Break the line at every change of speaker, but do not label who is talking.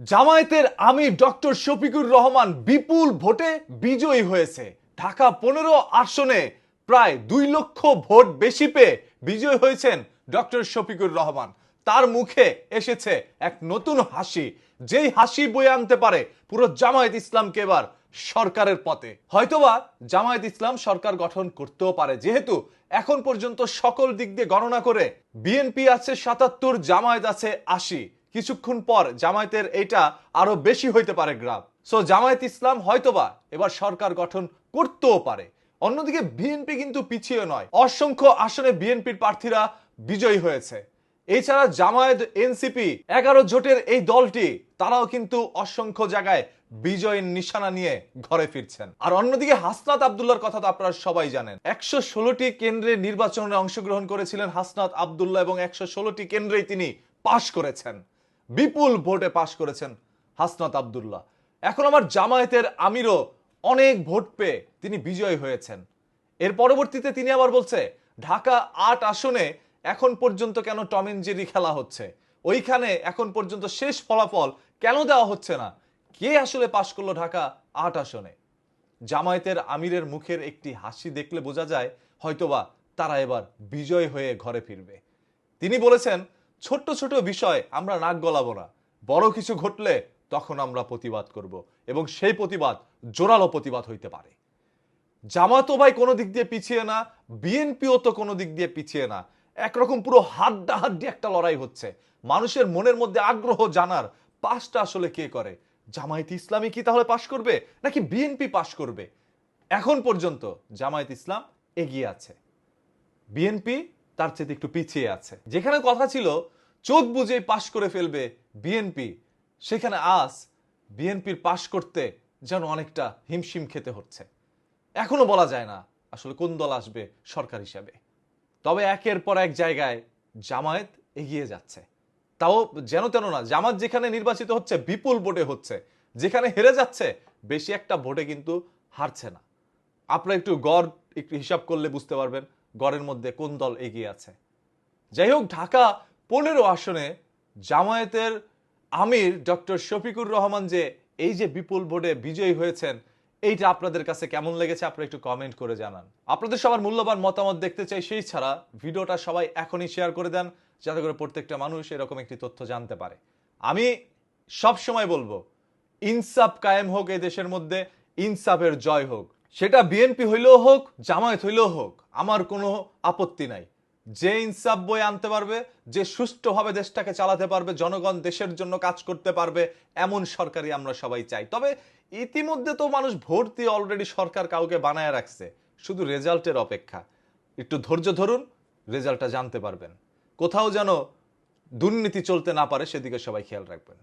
জামায়াতের আমির ডক্টর শফিকুর রহমান বিপুল ভোটে বিজয়ী হয়েছে। ঢাকা 15 আসনে প্রায় 2 লক্ষ ভোট বেশি পেয়ে বিজয়ী হয়েছেন ডক্টর শফিকুর রহমান। তার মুখে এসেছে এক নতুন হাসি, যেই হাসি বয়ে আনতে পারে পুরো জামায়াত ইসলামকে এবার সরকারের পথে। হয়তোবা জামায়াত ইসলাম সরকার গঠন করতেও পারে, যেহেতু এখন পর্যন্ত সকল দিক দিয়ে গণনা করে বিএনপি আছে 77, জামায়াত আছে 80। কিছুক্ষণ পর জামায়াতের এটা আরো বেশি হইতে পারে গ্রাফ। সো জামায়াত ইসলাম হয়তোবা এবার সরকার গঠন করতেও পারে। অন্যদিকে বিএনপি কিন্তু পিছিয়ে নয়, অসংখ্য আসনে বিএনপির প্রার্থীরা বিজয়ী হয়েছে। এছাড়া জামায়াত, এনসিপি 11 জোটের এই দলটি তারাও কিন্তু অসংখ্য জায়গায় বিজয়ের নিশানা নিয়ে ঘরে ফিরছেন। আর অন্যদিকে হাসনাত আব্দুল্লাহর কথা তো আপনারা সবাই জানেন। 116টি কেন্দ্রে নির্বাচনে অংশগ্রহণ করেছিলেন হাসনাত আব্দুল্লাহ এবং 116টি কেন্দ্রেই তিনি পাশ করেছেন, বিপুল ভোটে পাশ করেছেন হাসনাত আব্দুল্লাহ। এখন আমার জামায়াতের আমিরও অনেক ভোট পেয়ে তিনি বিজয়ী হয়েছেন। এর পরবর্তীতে তিনি আবার বলছে ঢাকা 8 আসনে এখন পর্যন্ত কেন টম এন্ড জেরি খেলা হচ্ছে, ওইখানে এখন পর্যন্ত শেষ ফলাফল কেন দেওয়া হচ্ছে না, কে আসলে পাশ করলো ঢাকা 8 আসনে। জামায়াতের আমিরের মুখের একটি হাসি দেখলে বোঝা যায় হয়তোবা তারা এবার বিজয় হয়ে ঘরে ফিরবে। তিনি বলেছেন ছোট্ট ছোট বিষয় আমরা নাক গলাবো না, বড় কিছু ঘটলে তখন আমরা প্রতিবাদ করব, এবং সেই প্রতিবাদ জোরালো প্রতিবাদ হইতে পারে। জামাতও ভাই কোনো দিক দিয়ে পিছিয়ে না, বিএনপিও তো কোনো দিক দিয়ে পিছিয়ে না। একরকম পুরো হাড্ডাহাড্ডি একটা লড়াই হচ্ছে। মানুষের মনের মধ্যে আগ্রহ জানার পাসটা আসলে কে করে, জামায়াত ইসলামী কি তাহলে পাশ করবে নাকি বিএনপি পাশ করবে? এখন পর্যন্ত জামায়াত ইসলাম এগিয়ে আছে, বিএনপি তার চেয়ে একটু পিছিয়ে আছে। যেখানে কথা ছিল চোখ বুঝে পাশ করে ফেলবে বিএনপি, সেখানে আজ বিএনপির পাশ করতে যেন অনেকটা হিমশিম খেতে হচ্ছে। এখনো বলা যায় না আসলে কোন দল আসবে সরকার হিসাবে। তবে একের পর এক জায়গায় জামায়াত এগিয়ে যাচ্ছে, তাও যেন তেন না। জামাত যেখানে নির্বাচিত হচ্ছে বিপুল ভোটে হচ্ছে, যেখানে হেরে যাচ্ছে বেশি একটা ভোটে কিন্তু হারছে না। আপনারা একটু গড় একটু হিসাব করলে বুঝতে পারবেন গড়ের মধ্যে কোন দল এগিয়ে আছে। যাই হোক, ঢাকা 15 আসনে জামায়াতের আমির ডক্টর শফিকুর রহমান যে এই যে বিপুল ভোটে বিজয়ী হয়েছেন, এইটা আপনাদের কাছে কেমন লেগেছে আপনারা একটু কমেন্ট করে জানান। আপনাদের সবার মূল্যবান মতামত দেখতে চাই। সেই ছাড়া ভিডিওটা সবাই এখনই শেয়ার করে দেন, যাতে করে প্রত্যেকটা মানুষ এরকম একটি তথ্য জানতে পারে। আমি সব সময় বলবো ইনসাফ কায়েম হোক এই দেশের মধ্যে, ইনসাফের জয় হোক। সেটা বিএনপি হইলেও হোক, জামায়াত হইলেও হোক, আমার কোনো আপত্তি নাই। যে ইনসাফ বয়ে আনতে পারবে, যে সুষ্ঠুভাবে দেশটাকে চালাতে পারবে, জনগণ দেশের জন্য কাজ করতে পারবে, এমন সরকারই আমরা সবাই চাই। তবে ইতিমধ্যে তো মানুষ ভোট দিয়ে অলরেডি সরকার কাউকে বানায় রাখছে, শুধু রেজাল্টের অপেক্ষা। একটু ধৈর্য ধরুন, রেজাল্টটা জানতে পারবেন। কোথাও যেন দুর্নীতি চলতে না পারে সেদিকে সবাই খেয়াল রাখবেন।